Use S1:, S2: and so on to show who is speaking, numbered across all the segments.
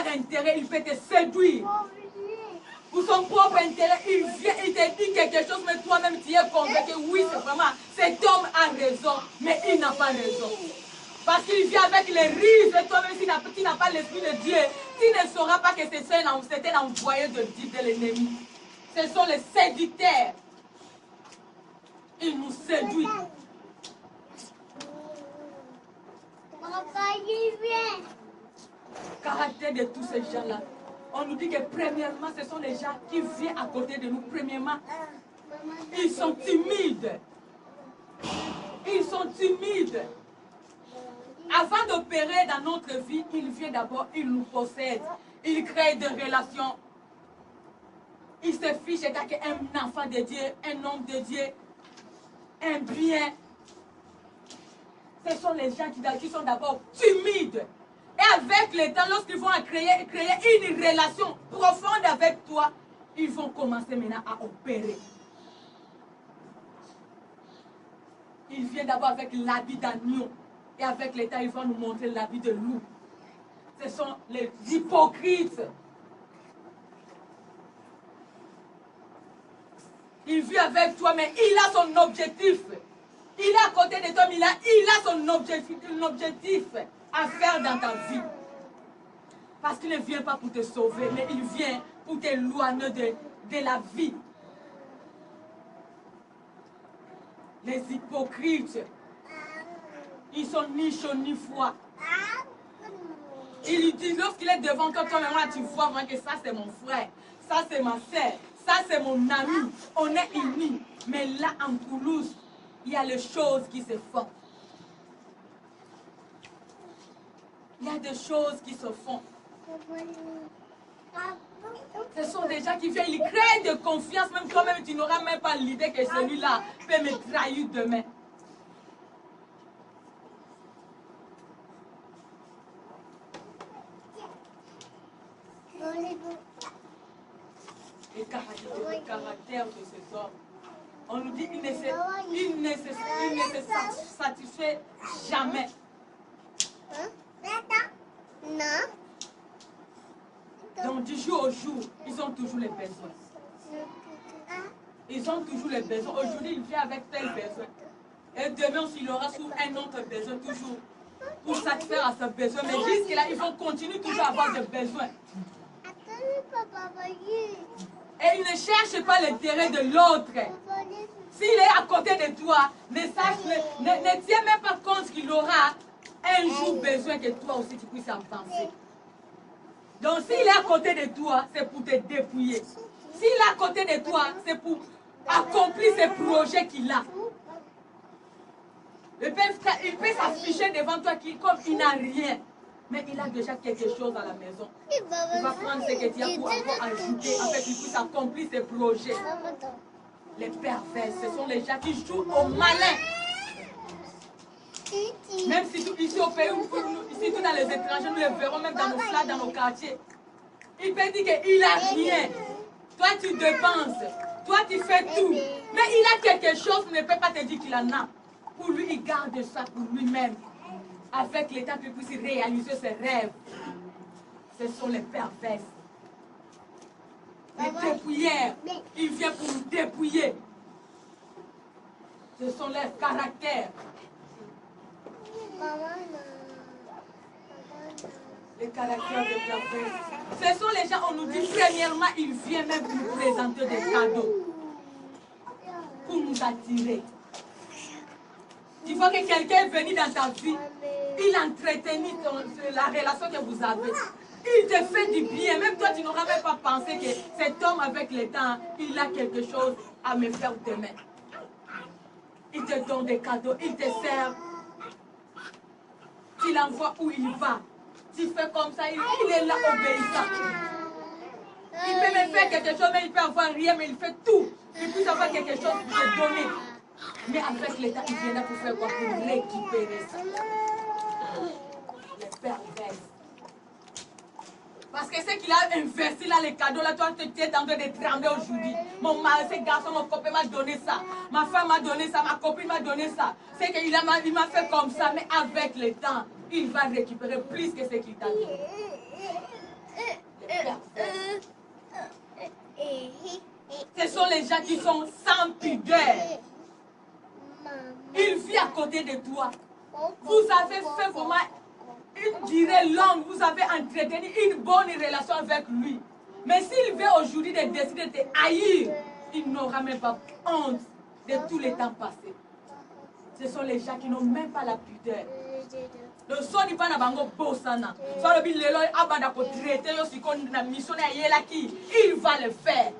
S1: intérêt, il peut te séduire. Pour son propre intérêt, il vient, il te dit quelque chose, mais toi-même tu es convaincu, oui, c'est vraiment, cet homme a raison, mais il n'a pas raison. Parce qu'il vient avec les ruses, et toi-même, si tu n'as pas l'esprit de Dieu, tu ne sauras pas que c'est un envoyé de l'ennemi. Ce sont les séducteurs. Ils nous séduisent. Caractère de tous ces gens-là. On nous dit que premièrement, ce sont les gens qui viennent à côté de nous. Premièrement, ils sont timides. Ils sont timides. Avant d'opérer dans notre vie, il vient d'abord, il nous possède. Il crée des relations. Il se fiche qu'un enfant de Dieu, un homme de Dieu, un bien. Ce sont les gens qui sont d'abord timides. Et avec le temps, lorsqu'ils vont créer une relation profonde avec toi, ils vont commencer maintenant à opérer. Il vient d'abord avec l'habit d'agneau. Et avec le temps, ils vont nous montrer l'habit de loup. Ce sont les hypocrites. Il vit avec toi, mais il a son objectif. Il est à côté de toi, mais il a son objectif à faire dans ta vie. Parce qu'il ne vient pas pour te sauver, mais il vient pour t'éloigner de la vie. Les hypocrites, ils sont ni chauds ni froids. Il dit, lorsqu'il est devant toi, toi-même, tu vois vraiment que ça c'est mon frère, ça c'est ma soeur, ça c'est mon ami, on est unis. Mais là en Toulouse, il y a les choses qui se font. Il y a des choses qui se font. Ce sont des gens qui viennent, ils créent de confiance, même toi-même, tu n'auras même pas l'idée que celui-là peut me trahir demain. Le caractère de ces hommes. On nous dit qu'il ne se satisfait jamais. Donc du jour au jour, ils ont toujours les besoins. Ils ont toujours les besoins. Aujourd'hui, il vient avec tel besoin. Et demain, il aura sur un autre besoin toujours pour satisfaire à ce besoin. Mais jusque-là, ils vont continuer toujours à avoir des besoins. Et il ne cherche pas l'intérêt de l'autre. S'il est à côté de toi, ne tiens même pas compte qu'il aura un jour besoin que toi aussi tu puisses avancer. Donc s'il est à côté de toi, c'est pour te dépouiller. S'il est à côté de toi, c'est pour accomplir ses projets qu'il a. Il peut s'afficher devant toi comme il n'a rien. Mais il a déjà quelque chose à la maison. Il va prendre ce que tu as pour encore ajouter afin qu'il puisse accomplir ses projets. Les pervers, ce sont les gens qui jouent au malin. Même si ici au pays, ici tout dans les étrangers, nous les verrons même dans nos flats, dans nos quartiers. Il peut dire qu'il n'a rien. Toi tu dépenses. Toi tu fais tout. Mais il a quelque chose, il ne peut pas te dire qu'il en a. Pour lui, il garde ça pour lui-même. Avec l'état qu'il puisse réaliser ses rêves. Ce sont les pervers. Les dépouillères. Il vient pour nous dépouiller. Ce sont les caractères. Les caractères des pervers. Ce sont les gens, on nous dit premièrement, il vient même pour nous présenter des cadeaux. Pour nous attirer. Tu vois que quelqu'un est venu dans ta vie, il entretenu la relation que vous avez. Il te fait du bien. Même toi, tu n'auras même pas pensé que cet homme, avec le temps, il a quelque chose à me faire demain. Il te donne des cadeaux, il te sert. Tu l'envoies où il va. Tu fais comme ça, il est là obéissant. Il peut même faire quelque chose, mais il peut avoir rien, mais il fait tout. Il peut avoir quelque chose pour te donner. Mais avec l'état, il vient là pour faire quoi? Pour récupérer ça. Les pervers. Parce que c'est qu'il a investi là les cadeaux, là, toi tu es en train de trembler aujourd'hui. Mon mari, ce garçon, mon copain m'a donné ça. Ma femme m'a donné ça, ma copine m'a donné ça. C'est qu'il m'a fait comme ça, mais avec le temps, il va récupérer plus que ce qu'il t'a donné. sont les gens qui sont sans pudeur. Il vit à côté de toi. Vous avez fait vraiment une durée longue. Vous avez entretenu une bonne relation avec lui. Mais s'il veut aujourd'hui décider de te haïr, il n'aura même pas honte de tous les temps passés. Ce sont les gens qui n'ont même pas la pudeur. Le son n'est pas na bango bosana. Soit le bil lelo abanda ko traiter yo si kon na mission na yela ki, il va le faire.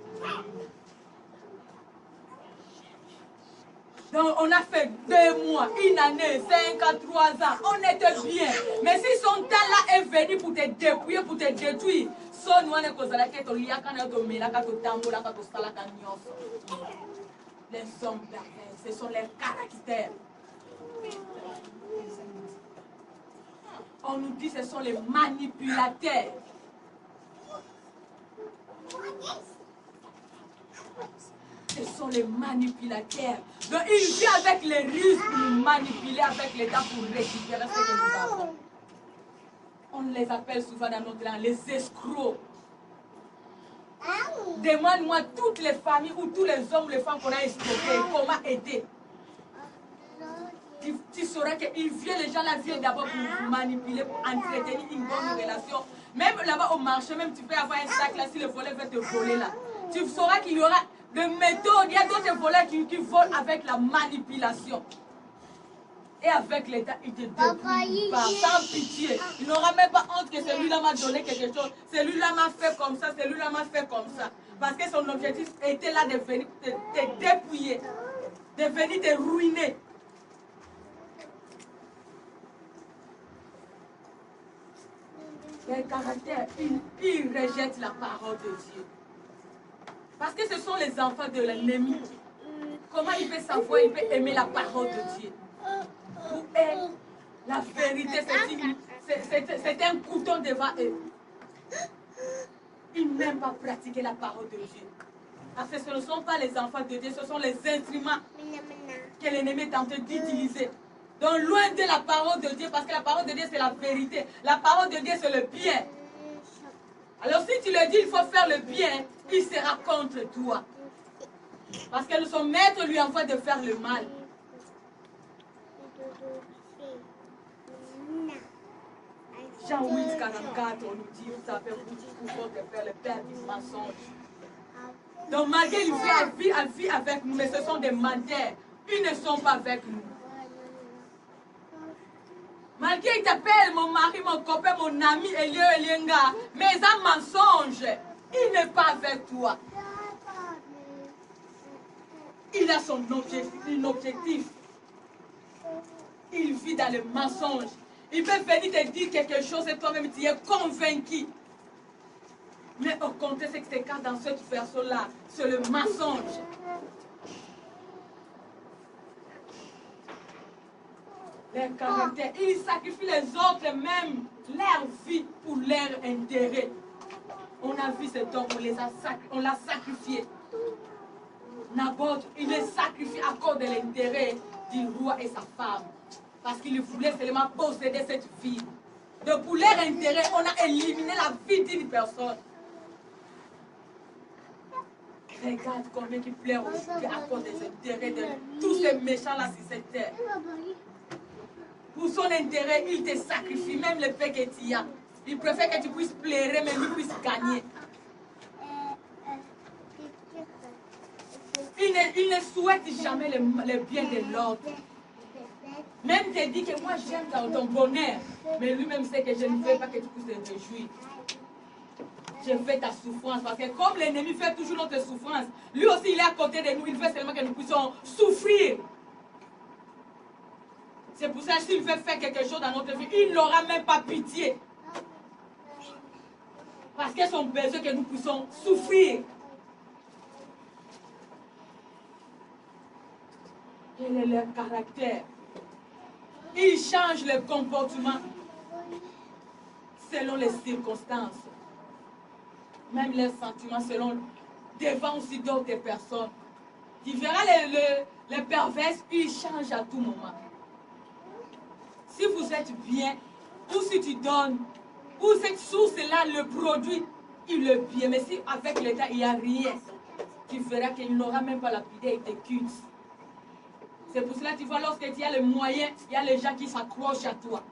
S1: Donc on a fait 2 mois, 1 année, 5 ans, 3 ans, on était bien. Mais si son temps là est venu pour te dépouiller, pour te détruire, son noir ne kozala ke to liaka na to melaka to tambola ka to salaka nyonso. Les hommes pervers, ce sont leurs caractères. On nous dit que ce sont les manipulateurs. Ce sont les manipulateurs. Donc il vit avec les ruses pour nous manipuler avec les dents pour récupérer ce que nous avons. On les appelle souvent dans notre langue les escrocs. Demande-moi toutes les familles ou tous les hommes ou les femmes qu'on a escroqués, comment aider. Tu sauras qu'il vient, les gens là viennent d'abord pour vous manipuler, pour entretenir une bonne relation. Même là-bas au marché, même tu peux avoir un sac là, si le voleur veut te voler là. Tu sauras qu'il y aura des méthodes, il y a d'autres voleurs qui volent avec la manipulation. Et avec l'État, il te dépouille pas, sans pitié. Il n'aura même pas honte que celui-là m'a donné quelque chose, celui-là m'a fait comme ça, celui-là m'a fait comme ça. Parce que son objectif était là de venir te dépouiller, de venir te ruiner. Les caractères, ils rejettent la parole de Dieu. Parce que ce sont les enfants de l'ennemi. Comment il peut savoir, il peut aimer la parole de Dieu? Pour eux, la vérité, c'est un couteau devant eux. Ils n'aiment pas pratiquer la parole de Dieu. Parce que ce ne sont pas les enfants de Dieu, ce sont les instruments que l'ennemi est en train d'utiliser. Donc loin de la parole de Dieu, parce que la parole de Dieu c'est la vérité. La parole de Dieu c'est le bien. Alors si tu le dis, il faut faire le bien, il sera contre toi. Parce que son maître lui envoie de faire le mal. Jean 8, 44, on nous dit, vous avez beaucoup pouvoir de faire le père du mensonge. Donc malgré il vit avec nous, mais ce sont des menteurs. Ils ne sont pas avec nous. Malgré il t'appelle mon mari, mon copain, mon ami, Elienga, mais un mensonge, il n'est pas avec toi. Il a son objectif. Il vit dans le mensonge. Il peut venir te dire quelque chose et toi-même tu es convaincu. Mais au contraire, c'est que c'est quand dans cette version-là, c'est le mensonge. Les caractères, ils sacrifient les autres même, leur vie pour leur intérêt. On a vu cet homme, on l'a sacrifié. Naboth, il est sacrifié à cause de l'intérêt du roi et sa femme. Parce qu'il voulait seulement posséder cette fille. Donc pour leur intérêt, on a éliminé la vie d'une personne. Regarde combien il pleure aujourd'hui à cause des intérêts de tous ces méchants-là sur cette terre. Pour son intérêt, il te sacrifie, même le fait que tu as. Il préfère que tu puisses pleurer, mais lui puisse gagner. Il ne souhaite jamais le bien de l'autre. Même te dit que moi j'aime ton bonheur, mais lui-même sait que je ne veux pas que tu puisses te réjouir. Je fais ta souffrance, parce que comme l'ennemi fait toujours notre souffrance, lui aussi il est à côté de nous, il veut seulement que nous puissions souffrir. C'est pour ça que s'il veut faire quelque chose dans notre vie, il n'aura même pas pitié. Parce que son besoin que nous puissions souffrir. Quel est leur caractère? Ils changent le comportement selon les circonstances. Même leurs sentiments selon devant aussi d'autres personnes. Tu verras les pervers, ils changent à tout moment. Si vous êtes bien, ou si tu donnes, ou cette source-là, le produit, il est bien. Mais si avec l'État, il n'y a rien, tu verras qu'il n'aura même pas lapidé et te quitte. C'est pour cela que tu vois, lorsque tu as les moyens, il y a les gens qui s'accrochent à toi.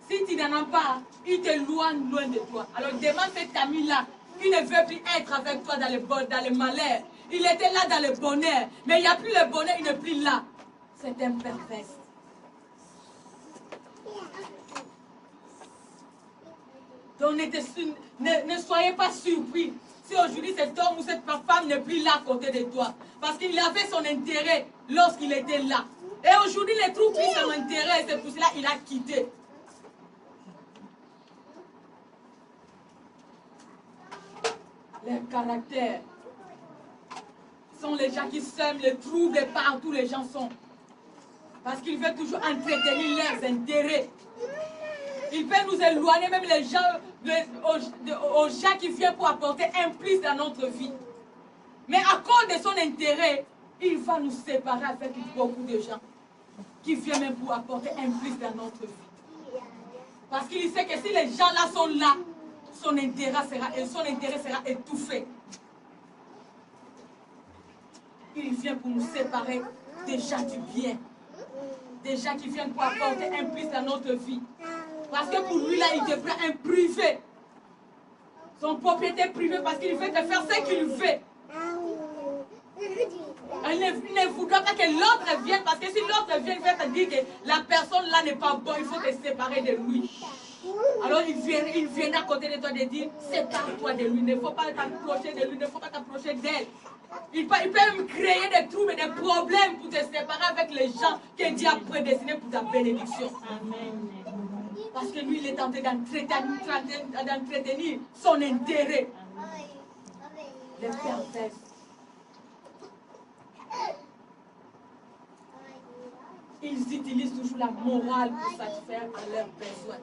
S1: Si tu n'en as pas, ils t'éloignent loin de toi. Alors demande cet ami-là, qui ne veut plus être avec toi dans le malheur. Il était là dans le bonheur, mais il n'y a plus le bonheur, il n'est plus là. C'est un pervers. Donc ne soyez pas surpris si aujourd'hui cet homme ou cette femme n'est plus là à côté de toi. Parce qu'il avait son intérêt lorsqu'il était là. Et aujourd'hui, il trouve plus son intérêt, c'est pour cela qu'il a quitté. Les caractères sont les gens qui sèment les troubles et partout les gens sont. Parce qu'ils veulent toujours entretenir leurs intérêts. Il peut nous éloigner même les gens, aux gens qui viennent pour apporter un plus dans notre vie. Mais à cause de son intérêt, il va nous séparer avec beaucoup de gens qui viennent même pour apporter un plus dans notre vie. Parce qu'il sait que si les gens-là sont là, son intérêt sera étouffé. Il vient pour nous séparer des gens du bien. Des gens qui viennent pour apporter un plus dans notre vie. Parce que pour lui, là, il te prend un privé. Son propriété privée, parce qu'il veut te faire ce qu'il veut. Il ne voudra pas que l'autre vienne, parce que si l'autre vient, il va te dire que la personne là n'est pas bonne, il faut te séparer de lui. Alors il vient à côté de toi de dire, sépare-toi de lui, il ne faut pas t'approcher de lui, il ne faut pas t'approcher d'elle. Il peut même créer des troubles et des problèmes pour te séparer avec les gens que Dieu a prédestinés pour ta bénédiction. Amen. Parce que lui, il est tenté d'entretenir son intérêt. Les pervers. Ils utilisent toujours la morale pour satisfaire à leurs besoins.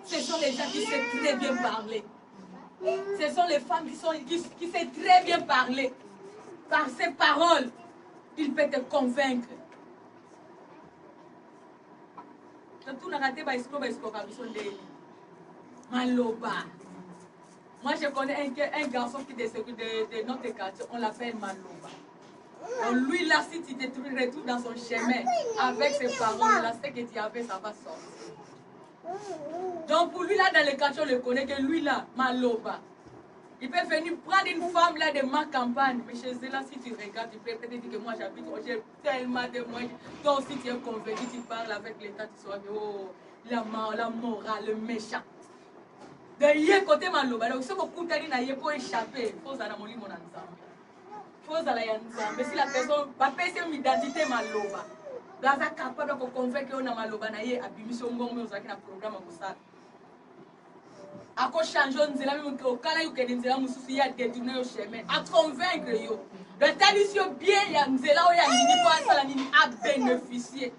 S1: Ce sont les gens qui savent très bien parler. Ce sont les femmes qui savent très bien parler. Par ces paroles, il peut te convaincre. Moi, je connais un garçon qui est de notre quartier, on l'appelle Maloba. Donc lui, là, si tu te retrouves dans son chemin avec ses paroles, là, ce que tu avais, ça va sortir. Donc pour lui, là, dans le quartier, on le connaît que lui, là, Maloba. Il peut venir prendre une femme, là, de ma campagne. Mais chez eux, là, si tu regardes, tu peux peut-être dire que moi, j'habite, j'ai tellement de moyens. Toi aussi, tu es convaincu, tu parles avec l'État, tu sois, oh, la morale, le méchant. De hier côté Maloba, donc si beaucoup d'années n'a pas échappé, il faut que mon limon ensemble. Il faut que mais si la personne va passer une identité Maloba, là ça capable de convaincre qu'on a Maloba na yé abimission ngombe uzaki na programme comme ça. Ako changer nzela même au kala yo kedi nzela mususu ya détourner au chemin, à convaincre yo. Le tradition bien ya nzela o ya nini pour ça la nini à bénéficier.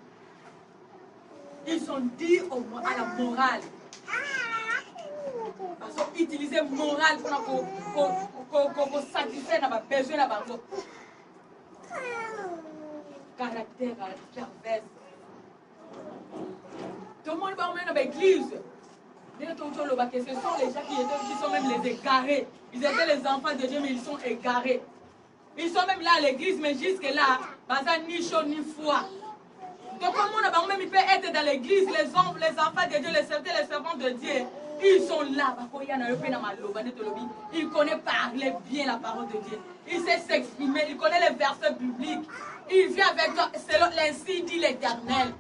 S1: Ils sont dits à la morale. Parce qu'ils utilisent la morale pour satisfaire nos besoins. Caractère pervers. Tout le monde va emmener dans l'église. Ce sont les gens qui sont même les égarés. Ils étaient les enfants de Dieu, mais ils sont égarés. Ils sont même là à l'église, mais jusque-là, ça ni chaud ni froid. Donc, comment même il peut être dans l'église, les enfants de Dieu, les servants de Dieu. Ils sont là. Ils connaissent parler bien la parole de Dieu. Il sait s'exprimer. Il connaît les versets bibliques. Il vient avec toi selon l'ainsi dit l'Éternel.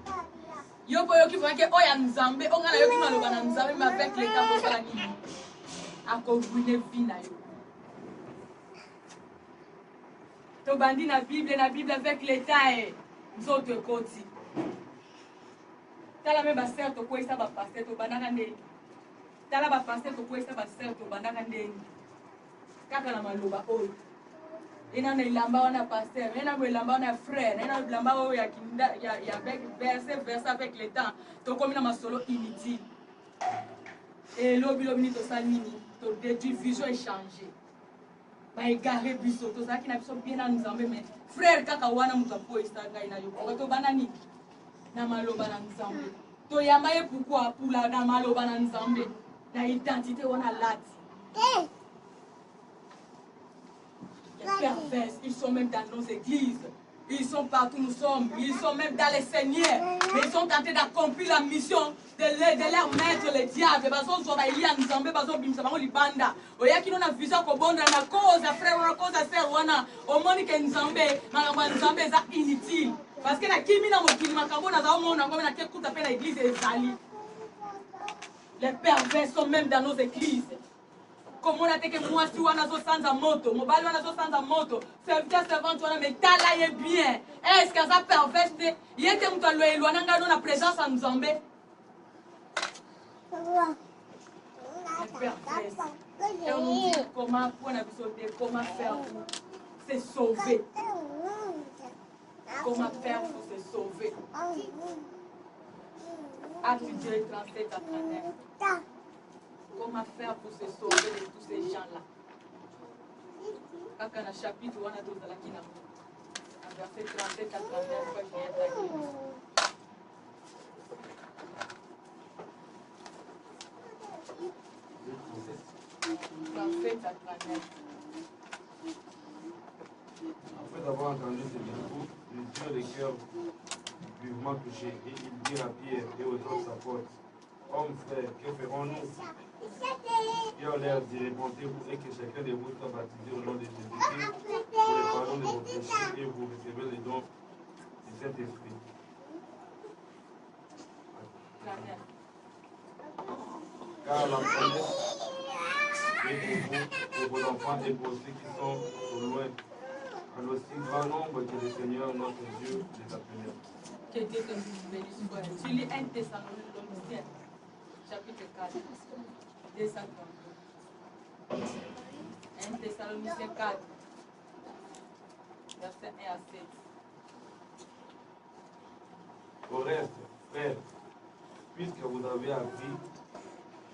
S1: Yo boyo qui voit que oh ya nzambe, on a yo qui maloba na nzambe mais avec l'État pour la ni. Ako ruiner vie na yo. To bandi na Bible avec l'État et autres côtés. Tala même ba sœur to ko isa ba pasteur to banana ndeni. Tala ba pasteur to ko isa ba sœur to banana ndeni. Kaka na maloba oyo. Ina na ilamba wana pasteur, ina na ilamba wana frère, ina na ilamba oyo ya kinda ya avec verset avec le temps. To komi na masolo inutile. Et lobi ni to salini, to détruire vision et changer. Ba égarer biso to ça qui na biso bien na nzambe mais frère kaka wana mukapo isanga ina yo. To banani na maloba na nzambe. To yamaye pourquoi pour la na maloba na nzambe. Na identité wana lati. Les perverses, ils sont même dans nos églises. Ils sont partout où nous sommes. Ils sont même dans les seigneurs. Mais ils sont en train d'accomplir la mission de leur maître, le diable. Parce qu'ils sont il y a Nzambe, parce qu'ils sont libanda. Oya qui n'ont vu ça qu'au bon de la cause, frère, la cause, sœur, wana. Au moins que Nzambe, Nzambe est inutile. Parce que la kimi na mokili makambo na za monde ngome na kekuta pe na église ezali. Les pervers sont même dans nos églises. Comment on a dit que moi, si on a sans moto, mon ballon a sans moto, serviteur servante, on a mais tala est bien. Est-ce que ça perverse? Il y a des gens qui ont la présence en Nzambe. Les perverses. Et on nous dit comment comment faire pour se sauver. Comment faire pour se sauver. Acte Dieu 37 à 39. Comment faire pour se sauver de tous ces gens-là? Quand on a chapitre, on a tout dans la Kina. Verset 37 à 39, quand je viens d'aller. 37 à 39.
S2: Après avoir entendu ces discours, ils eurent les cœurs vivement touchés et ils dirent à Pierre et aux autres apôtres, hommes frères, que ferons-nous? Pierre leur dit, répondez-vous et que chacun de vous soit baptisé au nom de Jésus-Christ pour le pardon de vos péchés et vous recevez les dons du Saint-Esprit. Car la promesse est pour vous, pour vos enfants et pour ceux qui sont au loin, en aussi grand nombre que le Seigneur notre Dieu les appelle.
S1: Que Dieu te bénisse, frère. Tu lis 1 Thessaloniciens, chapitre 4, 232. 1 Thessaloniciens 4, verset 1 à 7.
S2: Au reste, frères, puisque vous avez appris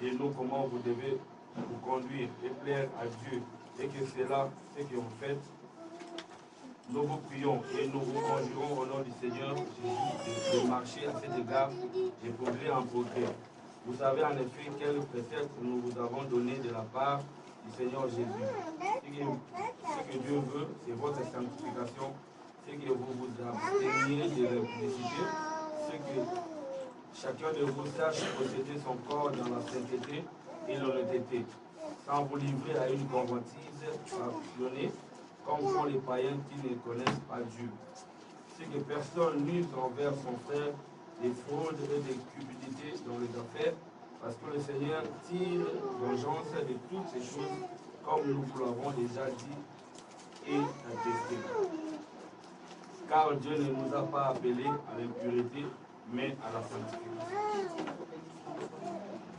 S2: de nous comment vous devez vous conduire et plaire à Dieu, et que c'est là ce que vous faites, nous vous prions et nous vous conjurons au nom du Seigneur Jésus de marcher à cet égard et progrès en progrès. Vous savez en effet quels préceptes nous vous avons donnés de la part du Seigneur Jésus. Ce que Dieu veut, c'est votre sanctification, c'est que vous vous absteniez de l'impudicité, c'est que chacun de vous sache posséder son corps dans la sainteté et l'honnêteté, sans vous livrer à une convoitise passionnée, comme font les païens qui ne connaissent pas Dieu. C'est que personne n'use envers son frère des fraudes et des cupidités dans les affaires, parce que le Seigneur tire vengeance de toutes ces choses, comme nous vous l'avons déjà dit et attesté. Car Dieu ne nous a pas appelés à l'impureté, mais à la sanctification.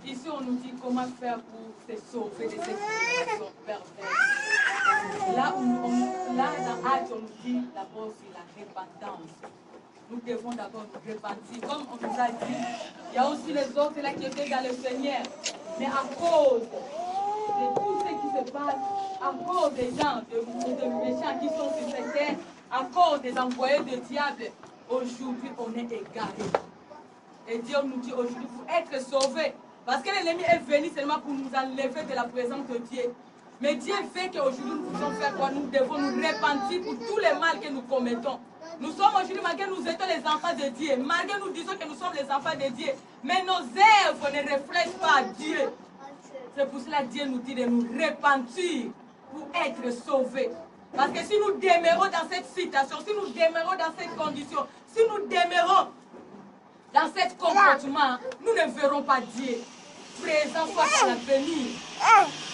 S1: Ici, on nous dit comment faire pour se sauver de cette situation perverse. Là, dans Actes, on nous dit d'abord c'est la repentance. Nous devons d'abord nous repentir. Comme on nous a dit, il y a aussi les autres là qui étaient dans le Seigneur. Mais à cause de tout ce qui se passe, à cause des gens, des méchants qui sont sur cette terre, à cause des envoyés du diable, aujourd'hui on est égarés. Et Dieu nous dit aujourd'hui pour être sauvés. Parce que l'ennemi est venu seulement pour nous enlever de la présence de Dieu. Mais Dieu fait qu'aujourd'hui nous pouvons faire quoi? Nous devons nous repentir pour tous les mal que nous commettons. Nous sommes aujourd'hui, malgré nous étions les enfants de Dieu, malgré nous disons que nous sommes les enfants de Dieu, mais nos œuvres ne reflètent pas Dieu. C'est pour cela que Dieu nous dit de nous repentir pour être sauvés. Parce que si nous demeurons dans cette situation, si nous demeurons dans cette condition, si nous demeurons dans ce comportement, nous ne verrons pas Dieu présent soit à l'avenir.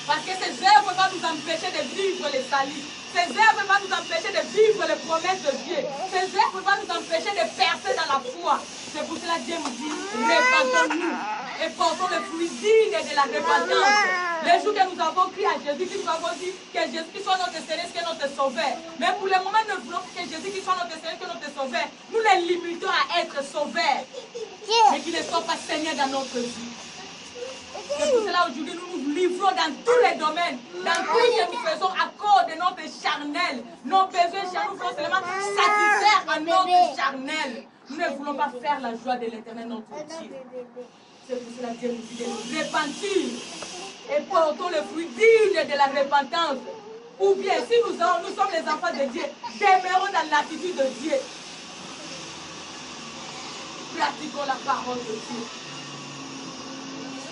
S1: Parce que ces œuvres vont nous empêcher de vivre les salis. Ces œuvres vont nous empêcher de vivre les promesses de Dieu. Ces œuvres vont nous empêcher de percer dans la foi. C'est pour cela que Dieu nous dit, répandons-nous et portons le fruit digne de la repentance. Les jours que nous avons crié à Jésus, nous avons dit que Jésus soit notre Seigneur, que notre Sauveur. Mais pour le moment, nous voulons que Jésus soit notre Seigneur, que notre Sauveur. Nous les limitons à être sauveurs, mais qu'il ne soit pas Seigneur dans notre vie. C'est pour cela aujourd'hui nous nous livrons dans tous les domaines, dans tout ce que nous faisons à cause de notre charnel. Nos besoins charnels, nous voulons seulement satisfaire à notre charnel. Nous ne voulons pas faire la joie de l'Éternel notre Dieu. C'est pour cela que Dieu nous dit de nous repentir et portons le fruit digne de la repentance. Ou bien, si nous sommes les enfants de Dieu, demeurons dans l'attitude de Dieu. Pratiquons la parole de Dieu.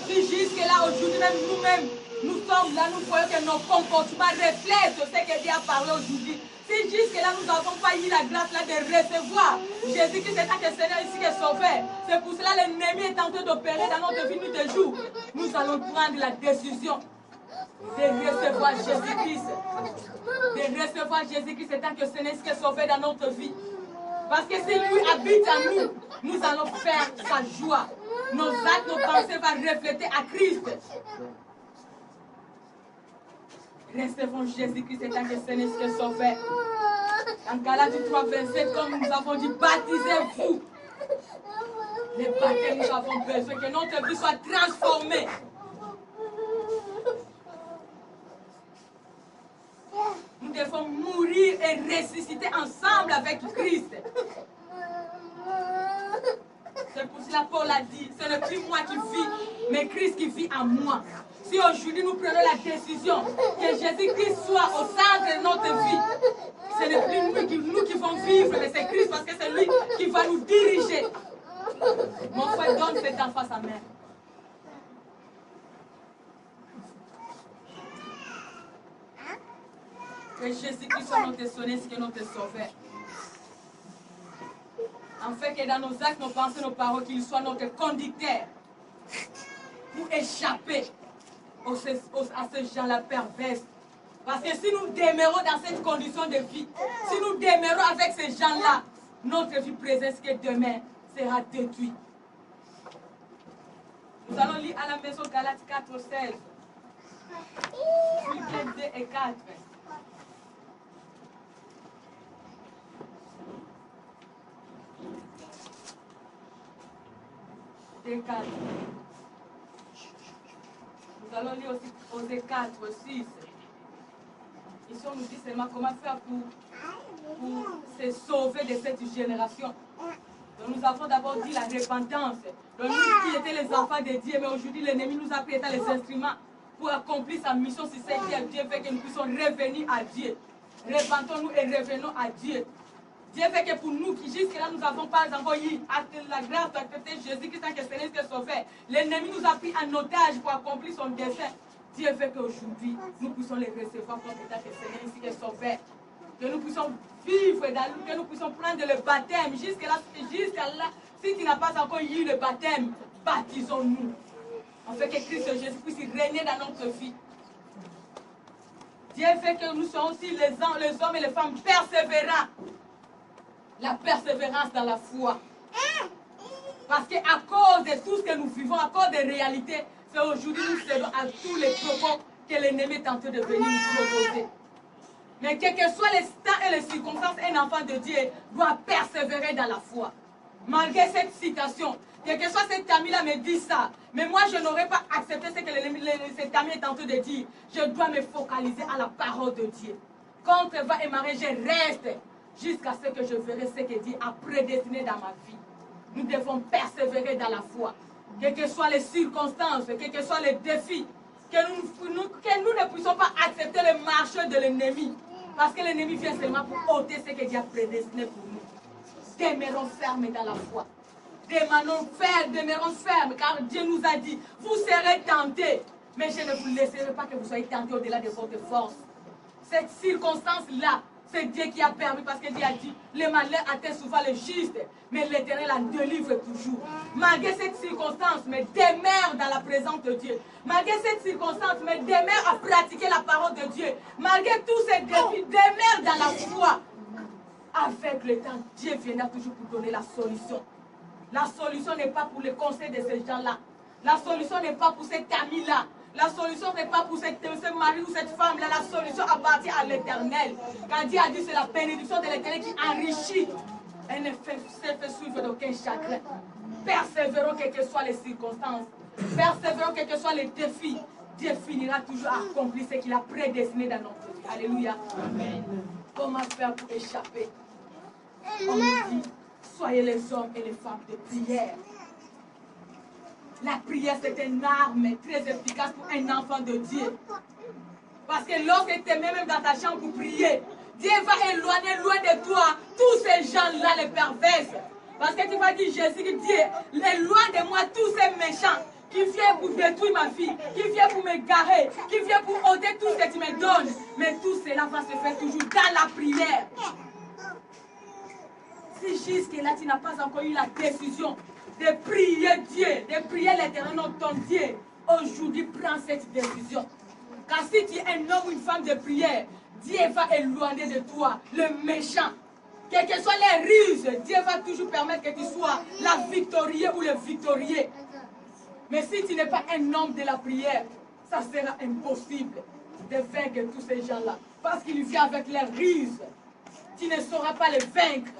S1: Si jusque-là, aujourd'hui, même nous-mêmes, nous sommes là, nous voyons que nos comportements reflètent ce que Dieu a parlé aujourd'hui. Si jusque-là, nous n'avons pas eu la grâce là de recevoir Jésus-Christ en tant que Seigneur ici qui est sauvé, c'est pour cela que l'ennemi est en train d'opérer dans notre vie nuit et jour. Nous allons prendre la décision de recevoir Jésus-Christ. De recevoir Jésus-Christ en tant que Seigneur qui est sauvé dans notre vie. Parce que si lui habite en nous, nous allons faire sa joie. Nos actes, nos pensées vont refléter à Christ. Recevons Jésus-Christ en tant que Seigneur qui est sauvé. Dans Galates 3, 27, comme nous avons dit, baptisez-vous. Les baptêmes, nous avons besoin que notre vie soit transformée. Nous devons mourir et ressusciter ensemble avec Christ. C'est pour cela que Paul a dit, ce n'est plus moi qui vis, mais Christ qui vit en moi. Si aujourd'hui nous prenons la décision que Jésus-Christ soit au centre de notre vie, ce n'est plus nous qui vont vivre, mais c'est Christ parce que c'est lui qui va nous diriger. Mon frère, donne cet enfant à sa mère. Que Jésus-Christ soit notre Seigneur, que notre Sauveur. En fait, que dans nos actes, nos pensées, nos paroles, qu'il soit notre conducteur pour échapper à ces gens-là pervers. Parce que si nous demeurons dans cette condition de vie, si nous demeurons avec ces gens-là, notre vie présente que demain sera détruite. Nous allons lire à la maison Galates 4, 16. Philippiens 2 et 4. Des 4. Nous allons lire aussi Osée 4, 6. Ici, on nous dit seulement comment faire pour se sauver de cette génération. Donc, nous avons d'abord dit la repentance. Donc, nous qui étions les enfants de Dieu, mais aujourd'hui, l'ennemi nous a pris les instruments pour accomplir sa mission sur cette terre. Dieu fait que nous puissions revenir à Dieu. Repentons-nous et revenons à Dieu. Dieu fait que pour nous qui jusque-là nous n'avons pas encore eu la grâce d'accepter Jésus-Christ en tant que Seigneur qui est sauvé, l'ennemi nous a pris en otage pour accomplir son dessein. Dieu fait qu'aujourd'hui nous puissions les recevoir comme étant que Seigneur ici qui est sauvé. Que nous puissions vivre dans lui, que nous puissions prendre le baptême. Jusque-là, si tu n'as pas encore eu le baptême, baptisons-nous. En fait que Christ Jésus puisse régner dans notre vie. Dieu fait que nous soyons aussi les hommes et les femmes persévérants. La persévérance dans la foi. Parce qu'à cause de tout ce que nous vivons, à cause des réalités, c'est aujourd'hui nous cédons à tous les propos que l'ennemi est en train de venir nous proposer. Mais quels que soient les temps et les circonstances, un enfant de Dieu doit persévérer dans la foi. Malgré cette citation, quel que soit cet ami-là me dit ça, mais moi je n'aurais pas accepté ce que cet ami est en train de dire. Je dois me focaliser à la parole de Dieu. Contre va et marée, je reste jusqu'à ce que je verrai ce que Dieu a prédestiné dans ma vie. Nous devons persévérer dans la foi. Quelles que soient les circonstances, quels que soient les défis, que nous ne puissions pas accepter le marché de l'ennemi. Parce que l'ennemi vient seulement pour ôter ce que Dieu a prédestiné pour nous. Demeurons fermes dans la foi. Demeurons fermes, car Dieu nous a dit, vous serez tentés, mais je ne vous laisserai pas que vous soyez tentés au-delà de votre force. Cette circonstance-là, c'est Dieu qui a permis, parce que Dieu a dit, le malheur atteint souvent le juste, mais l'Éternel en délivre toujours. Malgré cette circonstance, mais demeure dans la présence de Dieu. Malgré cette circonstance, mais demeure à pratiquer la parole de Dieu. Malgré tous ces défis, demeure dans la foi. Avec le temps, Dieu viendra toujours pour donner la solution. La solution n'est pas pour le conseil de ces gens-là. La solution n'est pas pour cet ami-là. La solution n'est pas pour ce mari ou cette femme-là. La solution appartient à l'Éternel. Quand Dieu a dit c'est la bénédiction de l'Éternel qui enrichit. Elle ne se fait suivre d'aucun chagrin. Persévérons quelles que soient les circonstances. Persévérons quels que soient les défis. Dieu finira toujours à accomplir ce qu'il a prédestiné dans notre vie. Alléluia. Amen. Comment faire pour échapper? On nous dit, soyez les hommes et les femmes de prière. La prière, c'est une arme très efficace pour un enfant de Dieu. Parce que lorsque tu es même dans ta chambre pour prier, Dieu va éloigner loin de toi tous ces gens-là, les perverses. Parce que tu vas dire, Jésus, Dieu, éloigne de moi tous ces méchants qui viennent pour détruire ma vie, qui viennent pour me garer, qui viennent pour ôter tout ce que tu me donnes. Mais tout cela va se faire toujours dans la prière. Si jusque-là, tu n'as pas encore eu la décision de prier Dieu, de prier l'Éternel, ton Dieu, aujourd'hui, prends cette décision. Car si tu es un homme ou une femme de prière, Dieu va éloigner de toi le méchant. Quelles que soient les ruses, Dieu va toujours permettre que tu sois la victorieux ou le victorieux. Mais si tu n'es pas un homme de la prière, ça sera impossible de vaincre tous ces gens-là. Parce qu'il vient avec les ruses. Tu ne sauras pas les vaincre.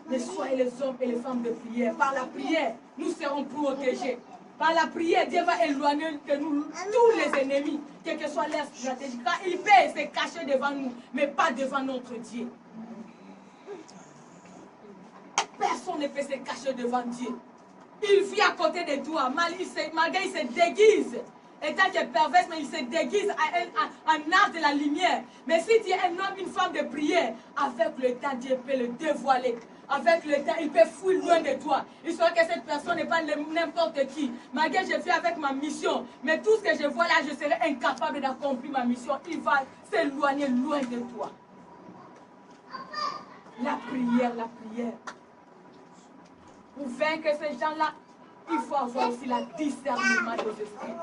S1: Mais soyez les hommes et les femmes de prière. Par la prière, nous serons protégés. Par la prière, Dieu va éloigner de nous tous les ennemis, quelle que soit leur stratégie. Car il peut se cacher devant nous, mais pas devant notre Dieu. Personne ne peut se cacher devant Dieu. Il vit à côté de toi, malgré il se déguise. Étant que perverse, mais il se déguise en âge de la lumière. Mais si tu es un homme, une femme de prière, avec le temps, Dieu peut le dévoiler. Avec le temps, il peut fuir loin de toi. Il saura que cette personne n'est pas n'importe qui. Malgré que je fais avec ma mission, mais tout ce que je vois là, je serai incapable d'accomplir ma mission. Il va s'éloigner loin de toi. La prière, la prière. Pour vaincre ces gens-là, il faut avoir aussi la discernement des esprits.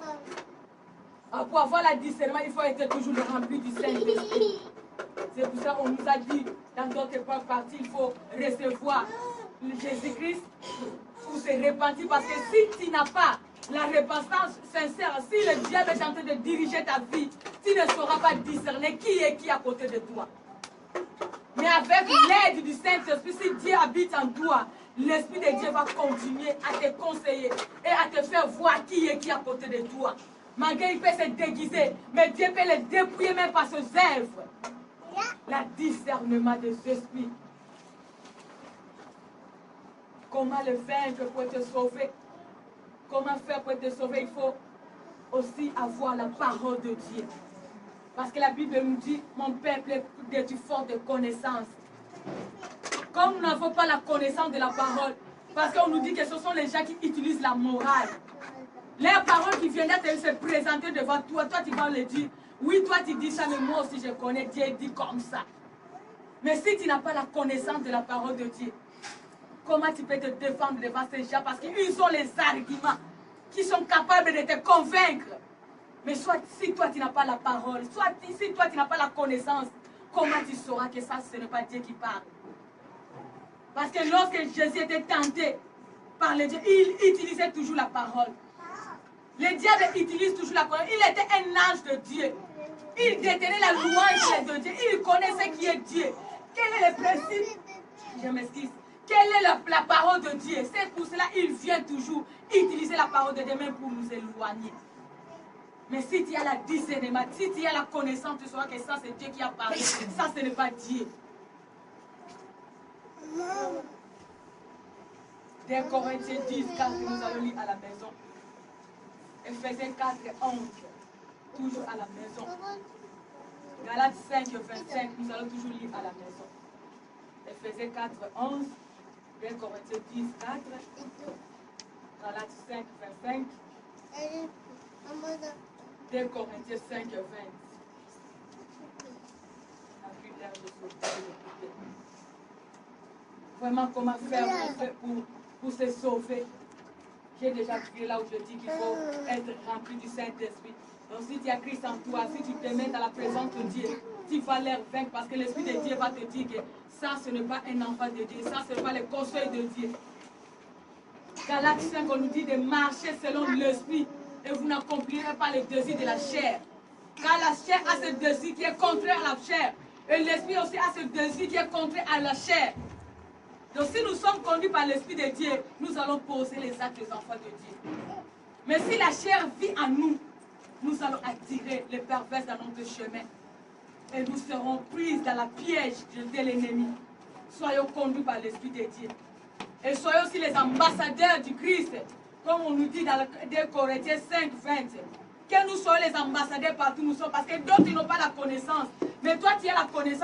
S1: Pour avoir la discernement, il faut être toujours rempli du Saint-Esprit. C'est pour ça qu'on nous a dit, dans d'autres parties, il faut recevoir Jésus-Christ pour se repentir. Parce que si tu n'as pas la repentance sincère, si le diable est en train de diriger ta vie, tu ne sauras pas discerner qui est qui à côté de toi. Mais avec l'aide du Saint-Esprit, si Dieu habite en toi, l'Esprit de Dieu va continuer à te conseiller et à te faire voir qui est qui à côté de toi. Malgré il peut se déguiser, mais Dieu peut le dépouiller même par ses œuvres. La discernement des esprits. Comment le vaincre pour te sauver? Comment faire pour te sauver? Il faut aussi avoir la parole de Dieu. Parce que la Bible nous dit, mon peuple est du fort de connaissance. Comme nous n'avons pas la connaissance de la parole, parce qu'on nous dit que ce sont les gens qui utilisent la morale. Les paroles qui viennent de se présenter devant toi, toi tu vas le dire, oui toi tu dis ça, mais moi aussi je connais, Dieu dit comme ça. Mais si tu n'as pas la connaissance de la parole de Dieu, comment tu peux te défendre devant ces gens? Parce qu'ils ont les arguments qui sont capables de te convaincre. Mais soit si toi tu n'as pas la parole, soit si toi tu n'as pas la connaissance, comment tu sauras que ça ce n'est pas Dieu qui parle? Parce que lorsque Jésus était tenté par le Dieu, il utilisait toujours la parole. Le diable utilise toujours la parole. Il était un ange de Dieu. Il détenait la louange de Dieu. Il connaissait qui est Dieu. Quel est le principe? Je m'excuse. Quelle est la parole de Dieu? C'est pour cela qu'il vient toujours utiliser la parole de Dieu même pour nous éloigner. Mais si tu as la discernement, si tu as la connaissance, tu sauras que ça c'est Dieu qui a parlé. Ça ce n'est pas Dieu. 2 Corinthiens 10, 4, nous allons lire à la maison. Ephésiens 4, 11, toujours à la maison. Galates 5, 25, nous allons toujours lire à la maison. Ephésiens 4, 11, 2 Corinthiens 10, 4, Galates 5, 25, 2 Corinthiens 5, 20. La prière de sauver. Vraiment, comment faire pour se sauver? J'ai déjà prié là où je dis qu'il faut être rempli du Saint-Esprit. Donc si tu as Christ en toi, si tu te mets dans la présence de Dieu, tu vas les vaincre parce que l'Esprit de Dieu va te dire que ça, ce n'est pas un enfant de Dieu. Ça, ce n'est pas le conseil de Dieu. Galates 5, on nous dit de marcher selon l'Esprit et vous n'accomplirez pas le désir de la chair. Car la chair a ce désir qui est contraire à la chair. Et l'Esprit aussi a ce désir qui est contraire à la chair. Donc si nous sommes conduits par l'Esprit de Dieu, nous allons poser les actes des enfants de Dieu. Mais si la chair vit en nous, nous allons attirer les pervers dans notre chemin. Et nous serons pris dans la piège de l'ennemi. Soyons conduits par l'Esprit de Dieu. Et soyons aussi les ambassadeurs du Christ. Comme on nous dit dans 2 Corinthiens 5, 20. que nous soyons les ambassadeurs partout où nous sommes, parce que d'autres n'ont pas la connaissance. Mais toi, tu as la connaissance.